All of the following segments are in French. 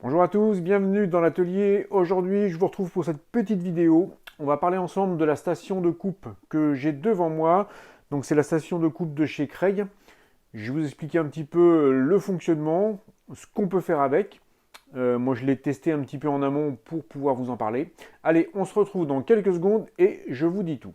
Bonjour à tous, bienvenue dans l'atelier. Aujourd'hui, je vous retrouve pour cette petite vidéo. On va parler ensemble de la station de coupe que j'ai devant moi. Donc c'est la station de coupe de chez Craig. Je vais vous expliquer un petit peu le fonctionnement, ce qu'on peut faire avec. Moi, je l'ai testé un petit peu en amont pour pouvoir vous en parler. Allez, on se retrouve dans quelques secondes et je vous dis tout.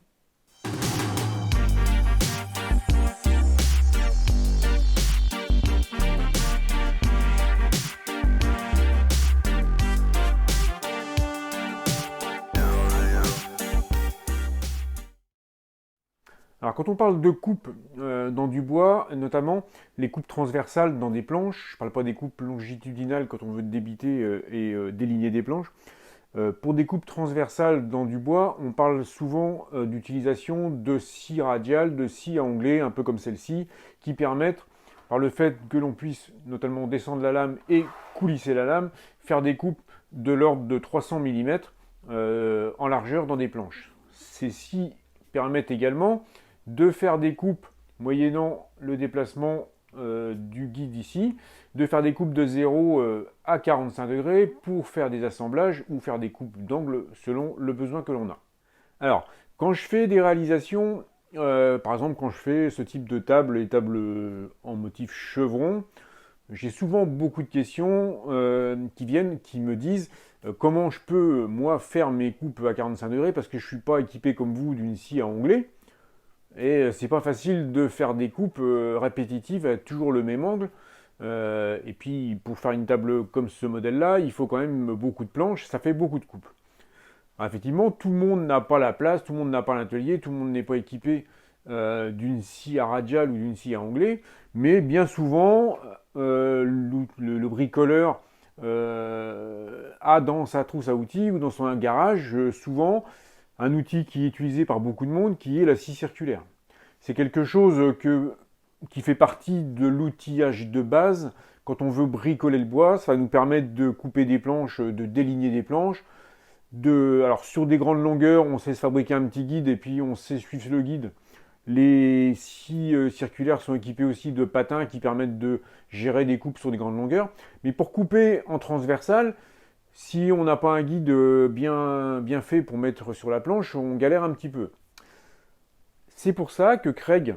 Alors quand on parle de coupe dans du bois, notamment les coupes transversales dans des planches, je ne parle pas des coupes longitudinales quand on veut débiter et déligner des planches. Pour des coupes transversales dans du bois, on parle souvent d'utilisation de scies radiales, de scies à onglets, un peu comme celle-ci, qui permettent, par le fait que l'on puisse notamment descendre la lame et coulisser la lame, faire des coupes de l'ordre de 300 mm en largeur dans des planches. Ces scies permettent également de faire des coupes moyennant le déplacement du guide ici, de faire des coupes de 0 à 45 degrés pour faire des assemblages ou faire des coupes d'angle selon le besoin que l'on a. Alors, quand je fais des réalisations, par exemple quand je fais ce type de table, les tables en motif chevron, j'ai souvent beaucoup de questions qui viennent, qui me disent comment je peux, moi, faire mes coupes à 45 degrés parce que je ne suis pas équipé comme vous d'une scie à onglet. Et c'est pas facile de faire des coupes répétitives avec toujours le même angle. Et puis pour faire une table comme ce modèle-là, il faut quand même beaucoup de planches, ça fait beaucoup de coupes. Alors, effectivement, tout le monde n'a pas la place, tout le monde n'a pas l'atelier, tout le monde n'est pas équipé d'une scie à radial ou d'une scie à onglet, mais bien souvent, le bricoleur a dans sa trousse à outils ou dans son garage souvent un outil qui est utilisé par beaucoup de monde, qui est la scie circulaire. C'est quelque chose qui fait partie de l'outillage de base. Quand on veut bricoler le bois, ça va nous permettre de couper des planches, de déligner des planches. Alors sur des grandes longueurs, on sait se fabriquer un petit guide et puis on sait suivre le guide. Les scies circulaires sont équipées aussi de patins qui permettent de gérer des coupes sur des grandes longueurs. Mais pour couper en transversal, si on n'a pas un guide bien fait pour mettre sur la planche, on galère un petit peu. C'est pour ça que Craig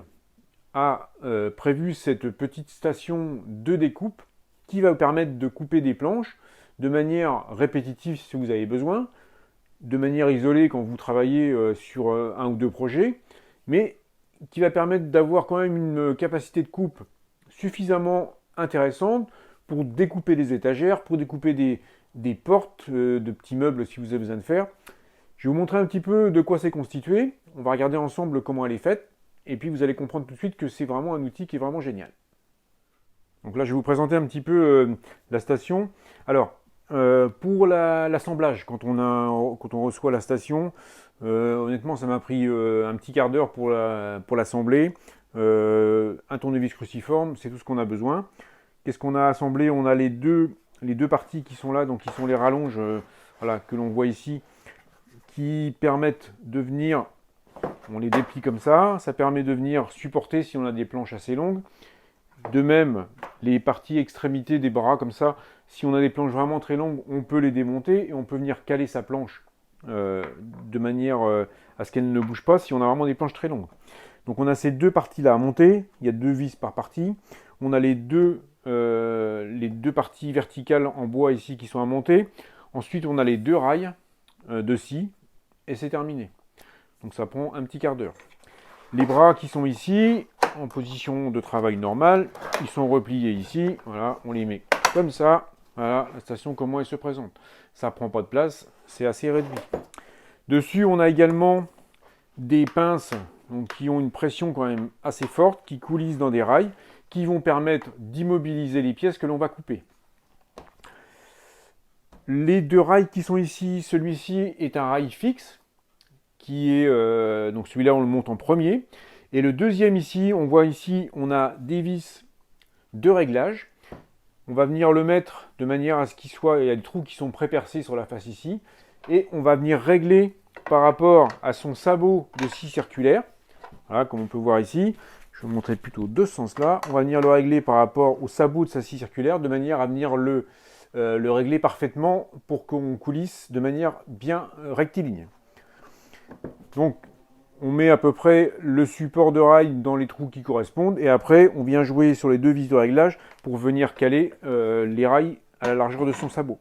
a prévu cette petite station de découpe qui va vous permettre de couper des planches de manière répétitive si vous avez besoin, de manière isolée quand vous travaillez sur un ou deux projets, mais qui va permettre d'avoir quand même une capacité de coupe suffisamment intéressante pour découper des étagères, pour découper des portes de petits meubles si vous avez besoin de faire. Je vais vous montrer un petit peu de quoi c'est constitué. On va regarder ensemble comment elle est faite. Et puis vous allez comprendre tout de suite que c'est vraiment un outil qui est vraiment génial. Donc là, je vais vous présenter un petit peu la station. Alors, pour l'assemblage, quand on reçoit la station, honnêtement, ça m'a pris un petit quart d'heure pour l'assembler. Un tournevis cruciforme, c'est tout ce qu'on a besoin. Qu'est-ce qu'on a assemblé? On a les deux parties qui sont là, donc qui sont les rallonges voilà, que l'on voit ici, qui permettent de venir, on les déplie comme ça permet de venir supporter si on a des planches assez longues. De même, les parties extrémités des bras comme ça, si on a des planches vraiment très longues, on peut les démonter et on peut venir caler sa planche de manière à ce qu'elle ne bouge pas si on a vraiment des planches très longues. Donc on a ces deux parties-là à monter, il y a deux vis par partie. On a les deux parties verticales en bois ici qui sont à monter. Ensuite, on a les deux rails de scie et c'est terminé. Donc ça prend un petit quart d'heure. Les bras qui sont ici, en position de travail normale, ils sont repliés ici. Voilà, on les met comme ça. Voilà, la station, comment elle se présente. Ça prend pas de place, c'est assez réduit. Dessus, on a également des pinces donc, qui ont une pression quand même assez forte, qui coulissent dans des rails, qui vont permettre d'immobiliser les pièces que l'on va couper. Les deux rails qui sont ici, celui-ci est un rail fixe, qui est donc celui-là on le monte en premier. Et le deuxième ici, on voit ici, on a des vis de réglage. On va venir le mettre de manière à ce qu'il soit, il y a des trous qui sont pré-percés sur la face ici. Et on va venir régler par rapport à son sabot de scie circulaire. Voilà, comme on peut voir ici. Je vais vous montrer plutôt de ce sens-là. On va venir le régler par rapport au sabot de sa scie circulaire de manière à venir le le régler parfaitement pour qu'on coulisse de manière bien rectiligne. Donc, on met à peu près le support de rail dans les trous qui correspondent et après, on vient jouer sur les deux vis de réglage pour venir caler les rails à la largeur de son sabot.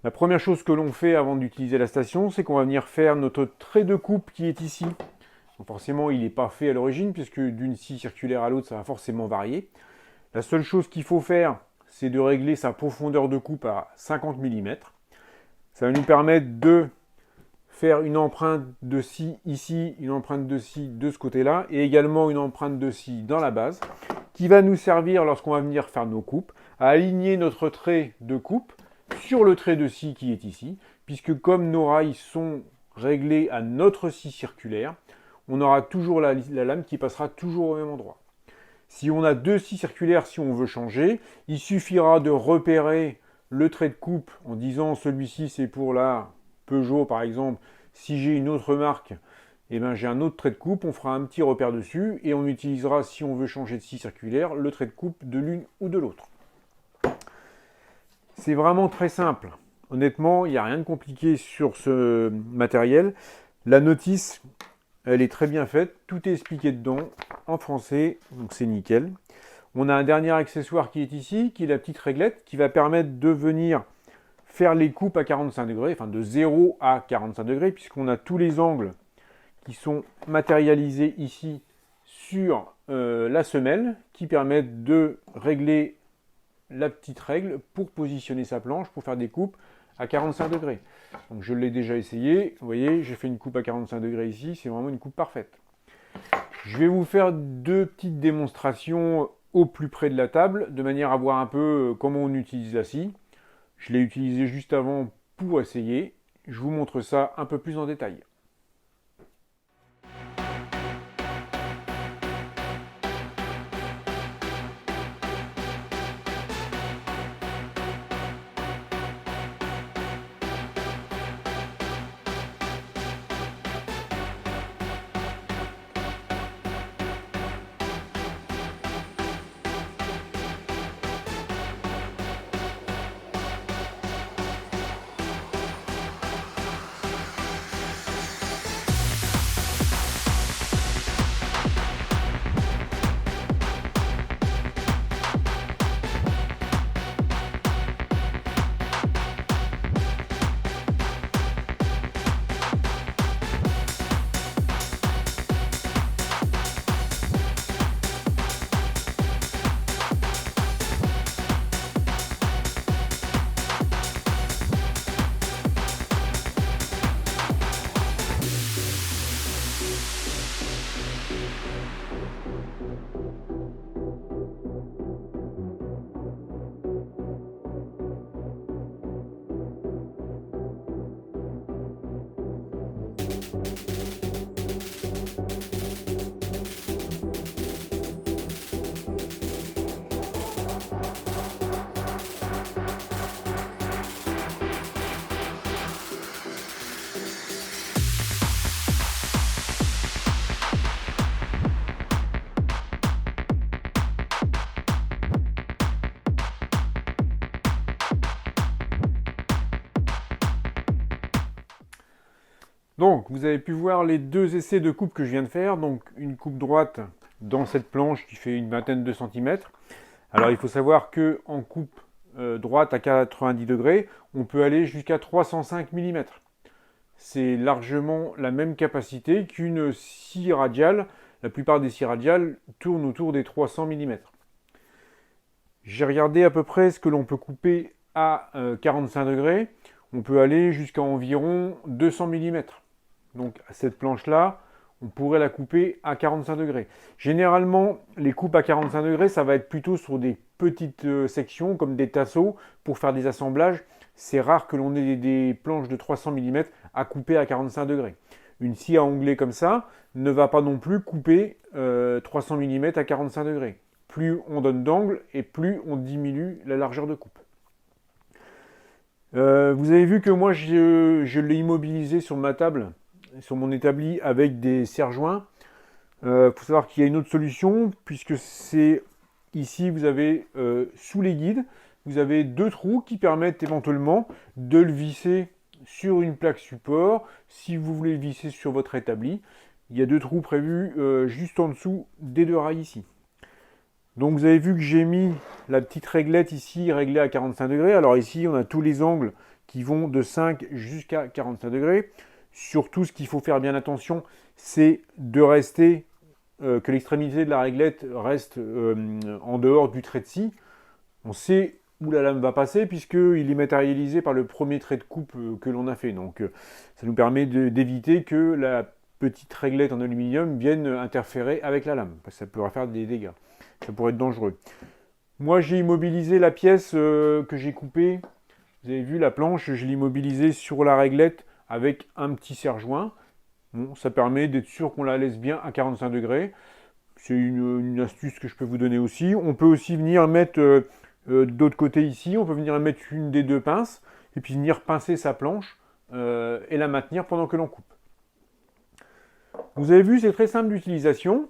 La première chose que l'on fait avant d'utiliser la station, c'est qu'on va venir faire notre trait de coupe qui est ici. Donc forcément, il n'est pas fait à l'origine puisque d'une scie circulaire à l'autre, ça va forcément varier. La seule chose qu'il faut faire, c'est de régler sa profondeur de coupe à 50 mm. Ça va nous permettre de faire une empreinte de scie ici, une empreinte de scie de ce côté-là, et également une empreinte de scie dans la base, qui va nous servir lorsqu'on va venir faire nos coupes, à aligner notre trait de coupe sur le trait de scie qui est ici, puisque comme nos rails sont réglés à notre scie circulaire, on aura toujours la lame qui passera toujours au même endroit. Si on a deux scies circulaires, si on veut changer, il suffira de repérer le trait de coupe en disant celui-ci c'est pour la Peugeot par exemple. Si j'ai une autre marque, eh ben, j'ai un autre trait de coupe, on fera un petit repère dessus et on utilisera, si on veut changer de scie circulaire, le trait de coupe de l'une ou de l'autre. C'est vraiment très simple. Honnêtement, il n'y a rien de compliqué sur ce matériel. La notice, elle est très bien faite. Tout est expliqué dedans en français, donc c'est nickel. On a un dernier accessoire qui est ici, qui est la petite réglette, qui va permettre de venir faire les coupes à 45 degrés, enfin de 0 à 45 degrés, puisqu'on a tous les angles qui sont matérialisés ici sur la semelle, qui permettent de régler la petite règle pour positionner sa planche, pour faire des coupes à 45 degrés. Donc je l'ai déjà essayé, vous voyez, j'ai fait une coupe à 45 degrés ici, c'est vraiment une coupe parfaite. Je vais vous faire deux petites démonstrations au plus près de la table, de manière à voir un peu comment on utilise la scie. Je l'ai utilisé juste avant pour essayer. Je vous montre ça un peu plus en détail. Donc, vous avez pu voir les deux essais de coupe que je viens de faire. Donc, une coupe droite dans cette planche qui fait une vingtaine de centimètres. Alors, il faut savoir qu'en coupe droite à 90 degrés, on peut aller jusqu'à 305 mm. C'est largement la même capacité qu'une scie radiale. La plupart des scies radiales tournent autour des 300 mm. J'ai regardé à peu près ce que l'on peut couper à 45 degrés. On peut aller jusqu'à environ 200 mm. Donc cette planche-là, on pourrait la couper à 45 degrés. Généralement, les coupes à 45 degrés, ça va être plutôt sur des petites sections, comme des tasseaux, pour faire des assemblages. C'est rare que l'on ait des planches de 300 mm à couper à 45 degrés. Une scie à onglet comme ça ne va pas non plus couper 300 mm à 45 degrés. Plus on donne d'angle et plus on diminue la largeur de coupe. Vous avez vu que moi, je l'ai immobilisé sur ma table, sur mon établi avec des serre-joints. Faut savoir qu'il y a une autre solution, puisque c'est ici, vous avez sous les guides, vous avez deux trous qui permettent éventuellement de le visser sur une plaque support. Si vous voulez le visser sur votre établi, il y a deux trous prévus juste en dessous des deux rails ici. Donc vous avez vu que j'ai mis la petite réglette ici réglée à 45 degrés. Alors ici, on a tous les angles qui vont de 5 jusqu'à 45 degrés. Surtout, ce qu'il faut faire bien attention, c'est de rester, que l'extrémité de la réglette reste en dehors du trait de scie. On sait où la lame va passer puisqu'il est matérialisé par le premier trait de coupe que l'on a fait. Donc ça nous permet d'éviter que la petite réglette en aluminium vienne interférer avec la lame. Parce que ça pourrait faire des dégâts. Ça pourrait être dangereux. Moi, j'ai immobilisé la pièce que j'ai coupée. Vous avez vu la planche, je l'ai immobilisée sur la réglette avec un petit serre-joint. Bon, ça permet d'être sûr qu'on la laisse bien à 45 degrés. C'est une astuce que je peux vous donner aussi. On peut aussi venir mettre d'autre côté ici, on peut venir mettre une des deux pinces et puis venir pincer sa planche et la maintenir pendant que l'on coupe. Vous avez vu, c'est très simple d'utilisation.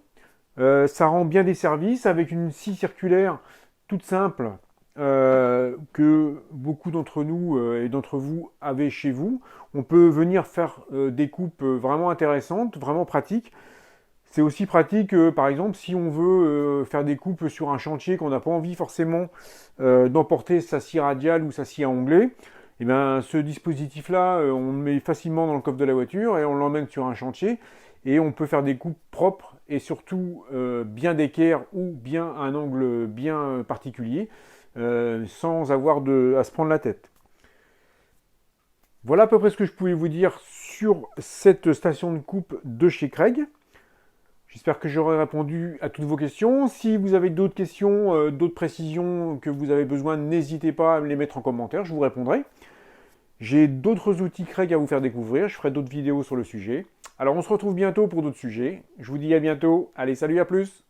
Ça rend bien des services avec une scie circulaire toute simple que beaucoup d'entre nous et d'entre vous avez chez vous. On peut venir faire des coupes vraiment intéressantes, vraiment pratiques. C'est aussi pratique, par exemple, si on veut faire des coupes sur un chantier qu'on n'a pas envie forcément d'emporter sa scie radiale ou sa scie à onglet. Et bien, ce dispositif-là, on le met facilement dans le coffre de la voiture et on l'emmène sur un chantier. Et on peut faire des coupes propres et surtout bien d'équerre ou bien à un angle bien particulier sans avoir à se prendre la tête. Voilà à peu près ce que je pouvais vous dire sur cette station de coupe de chez Craig. J'espère que j'aurai répondu à toutes vos questions. Si vous avez d'autres questions, d'autres précisions que vous avez besoin, n'hésitez pas à me les mettre en commentaire, je vous répondrai. J'ai d'autres outils Craig à vous faire découvrir, je ferai d'autres vidéos sur le sujet. Alors on se retrouve bientôt pour d'autres sujets. Je vous dis à bientôt. Allez, salut, à plus!